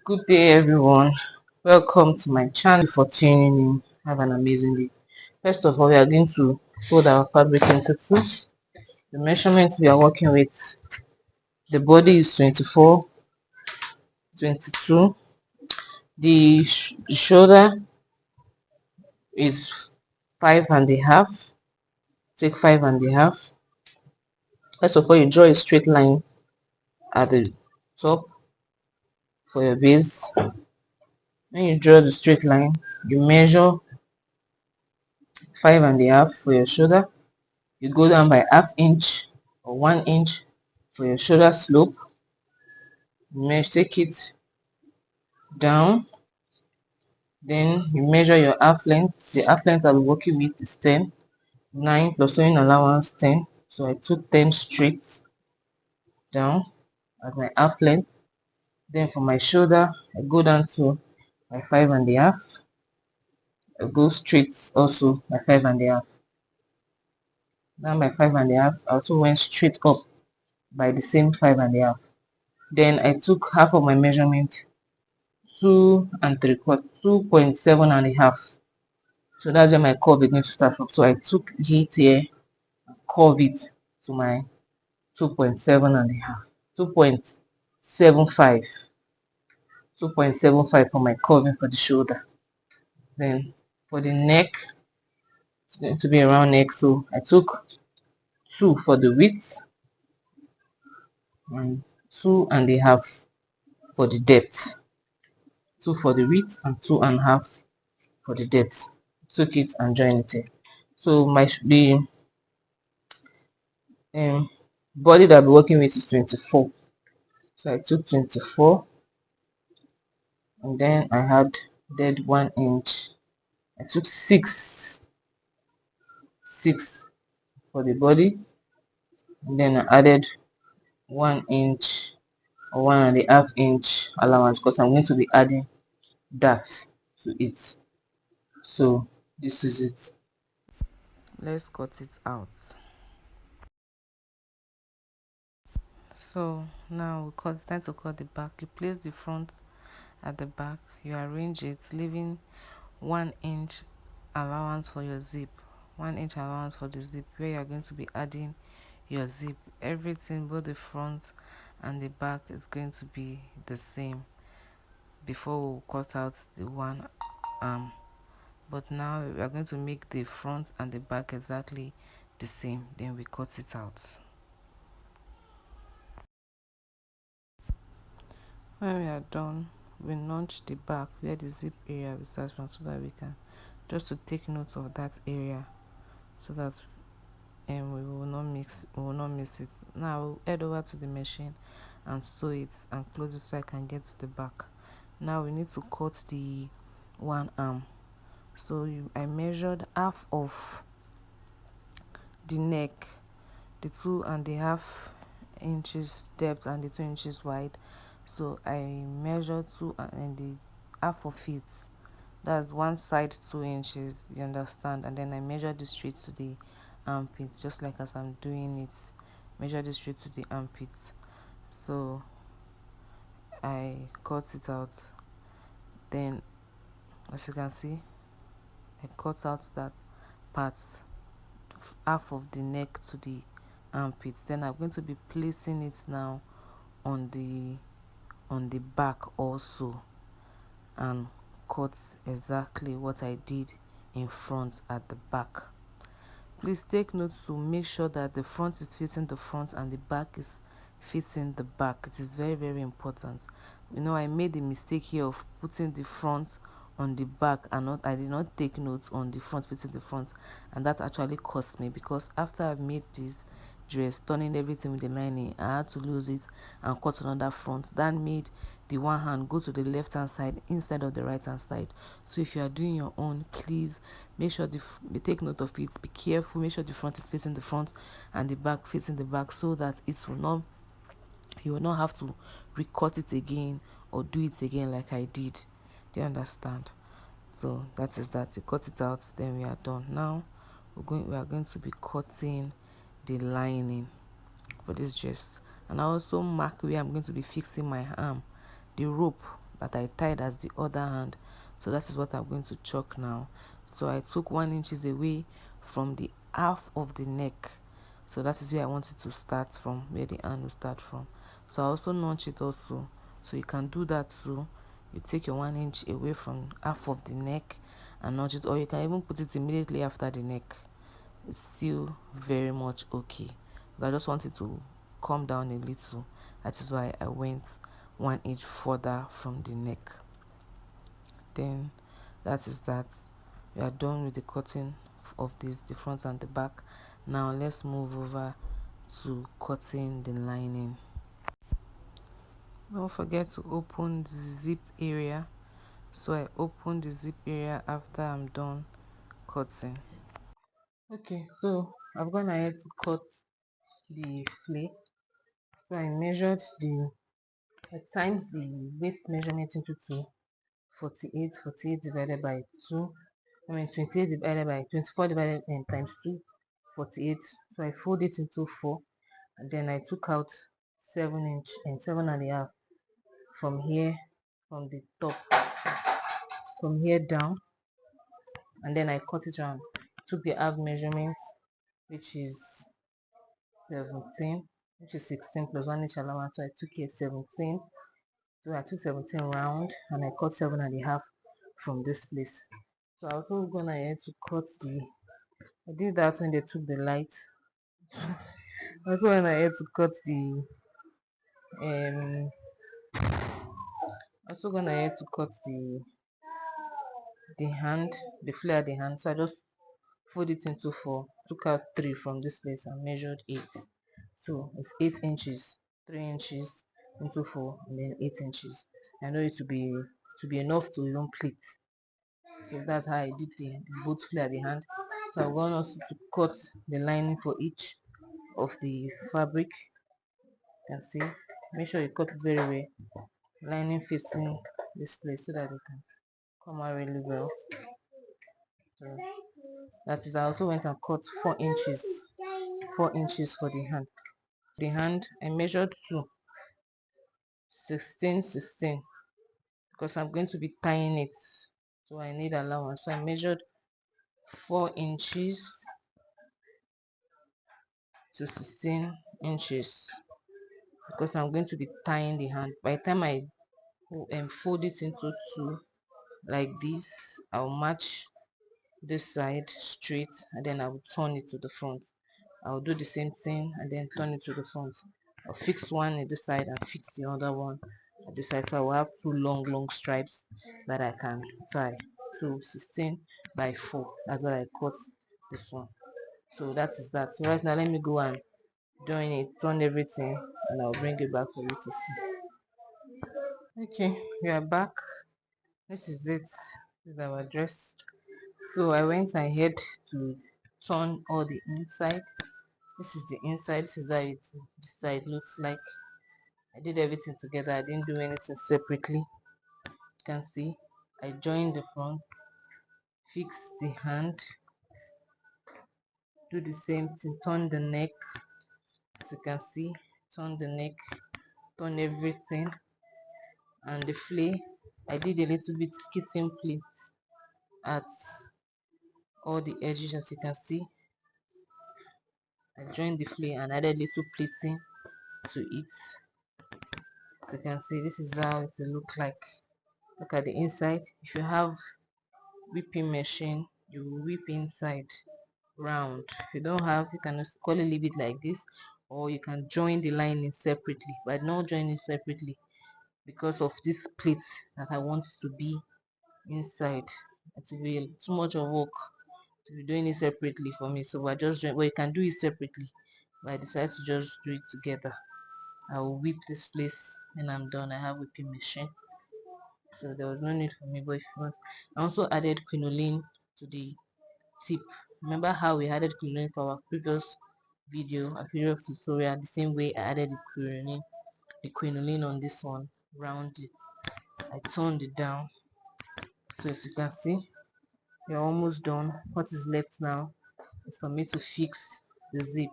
Good day, everyone. Welcome to my channel. For tuning in. Have an amazing day. First of all, we are going to fold our fabric into two. The measurement we are working with, the body is 24, 22. The shoulder is 5.5. Take 5.5. First of all, you draw a straight line at the top for your base. When you draw the straight line, you measure 5.5 for your shoulder. You go down by ½ inch or 1 inch for your shoulder slope. Take it down. Then you measure your half length. The half length I'll be working with is 10. 9 plus sewing allowance 10. So I took 10 straight down at my half length. Then for my shoulder, I go down to my 5.5. I go straight also my 5.5. Now my 5.5, I also went straight up by the same 5.5. Then I took half of my measurement, 2.7.5. So that's where my curve is going to start from. So I took it here, curve it to my 2.7.5, 2.75, 2.75 for my curving for the shoulder. Then for the neck, it's going to be around neck. So I took 2 for the width and 2.5 for the depth. 2 for the width and 2.5 for the depth. Took it and joined it here. So the body that I'll be working with is 24. So I took 24 and then I added 1 inch. I took 6 for the body, and then I added 1 inch or 1.5 inch allowance because I'm going to be adding that to it. So this is it. Let's cut it out. So now it's time to cut the back. You place the front at the back, you arrange it, leaving 1 inch allowance for your zip, 1 inch allowance for the zip, where you are going to be adding your zip. Everything, both the front and the back, is going to be the same before we cut out the one arm. But now we are going to make the front and the back exactly the same, then we cut it out. When we are done, we notch the back where the zip area will start from, so that we can just to take note of that area, so that we will not miss it. Now I will head over to the machine and sew it and close it so I can get to the back. Now we need to cut the one arm. So I measured half of the neck, the 2.5 inches depth and the 2 inches wide. So I measured 2 and the half of it, that's one side 2 inches, you understand, and then I measured the straight to the armpit, just like as I'm doing it. Measure the straight to the armpit. So I cut it out. Then as you can see, I cut out that part, half of the neck to the armpit. Then I'm going to be placing it now on the back also, and cut exactly what I did in front at the back. Please take note to make sure that the front is facing the front and the back is facing the back. It is very, very important. I made the mistake here of putting the front on the back and I did not take note on the front facing the front, and that actually cost me, because after I've made this dress, turning everything with the lining, I had to lose it and cut another front. That made the one hand go to the left hand side instead of the right hand side. So if you are doing your own, please make sure take note of it. Be careful. Make sure the front is facing the front and the back facing the back, so that you will not have to recut it again or do it again like I did. Do you understand? So that is that. You cut it out, then we are done. Now we are going to be cutting the lining for this dress, and I also mark where I'm going to be fixing my arm, the rope that I tied as the other hand. So that is what I'm going to chalk now. So I took 1 inches away from the half of the neck. So that is where I wanted to start from, where the hand will start from. So I also notch it also. So you can do that too. You take your 1 inch away from half of the neck and notch it, or you can even put it immediately after the neck. It's still very much okay. But I just wanted to come down a little. That is why I went 1 inch further from the neck. Then that is that. We are done with the cutting of this, the front and the back. Now let's move over to cutting the lining. Don't forget to open the zip area. So I open the zip area after I'm done cutting. Okay, so I've gone ahead to cut the flay. So I measured times the waist measurement into 2. 48 divided by 2, 28 divided by 24 divided times 2, 48. So I fold it into 4, and then I took out 7 inch and 7.5 from here, from the top, from here down, and then I cut it around. Took the half measurement, which is 17, which is 16 plus 1 inch allowance. So I took here 17. So I took 17 round and I cut 7.5 from this place. So I also gonna ahead to cut I did that when they took the light. I also went ahead to cut um also gonna ahead to cut the hand, the flare at the hand. So I just fold it into 4, took out 3 from this place and measured 8. So it's 8 inches, 3 inches into 4, and then 8 inches. I know it to be enough to even pleat. So that's how I did the both flare at the hand. So I'm going also to cut the lining for each of the fabric. You can see, make sure you cut it very well, lining facing this place so that it can come out really well. So that is, I also went and cut 4 inches, 4 inches for the hand. The hand I measured to 16 16 because I'm going to be tying it, so I need allowance. So I measured 4 inches to 16 inches because I'm going to be tying the hand. By the time I fold it into 2 like this, I'll match this side straight and then I'll turn it to the front. I'll do the same thing and then turn it to the front. I'll fix one at this side and fix the other one at this side, so I will have 2 long stripes that I can tie. So 16 by 4, that's what I cut this one. So that is that. So right now let me go and join it, turn everything, and I'll bring it back for you to see. Okay, we are back. This is it. This is our dress. So I went ahead to turn all the inside. This is the inside. This is how this side looks like. I did everything together. I didn't do anything separately. You can see I joined the front, fix the hand, do the same thing, turn the neck. As you can see, turn the neck, turn everything, and the flay. I did a little bit kissing pleats at all the edges. As you can see, I joined the flay and added little pleating to it. As you can see, this is how it will look like. Look at the inside. If you have whipping machine, you will whip inside round. If you don't have, you can call it, leave it like this, or you can join the lining separately, but not join it separately because of this plate that I want to be inside. It will be too much of work to be doing it separately for me, so I just join. Well, you can do it separately, but I decided to just do it together. I will whip this place when I'm done. I have whipping machine, so there was no need for me. But if you want, I also added quinoline to the tip. Remember how we added quinoline for our previous video, a previous tutorial? The same way I added the quinoline on this one, round it. I turned it down. So as you can see, we're almost done. What is left now is for me to fix the zip.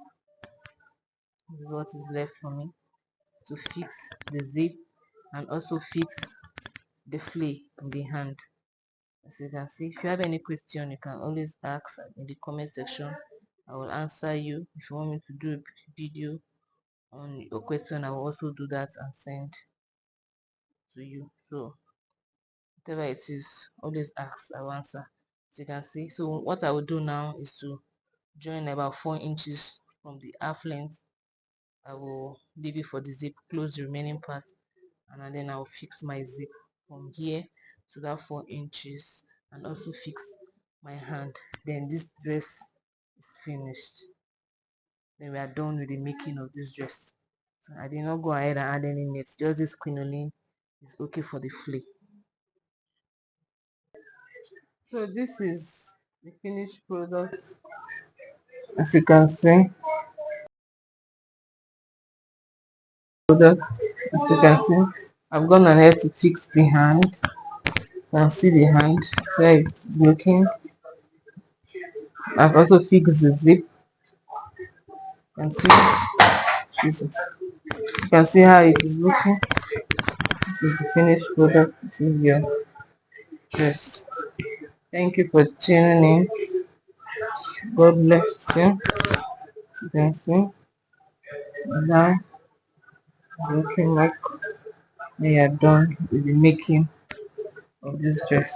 This is what is left for me to fix the zip and also fix the flay in the hand. As you can see, if you have any question, you can always ask in the comment section. I will answer you. If you want me to do a video on your question, I will also do that and send to you. So whatever it is, always ask, I will answer. As you can see, so what I will do now is to join about 4 inches from the half length. I will leave it for the zip, close the remaining part, and then I will fix my zip from here to that 4 inches, and also fix my hand. Then this dress is finished. Then we are done with the making of this dress. So I did not go ahead and add any knits, just this crinoline is okay for the flay. So this is the finished product. As you can see, I've gone ahead to fix the hand. You can see the hand where it's looking. I've also fixed the zip. You can see, Jesus. You can see how it is looking. This is the finished product. This is your dress. Thank you for tuning in. God bless you. As you can see, now it's looking like we are done with the making of this dress.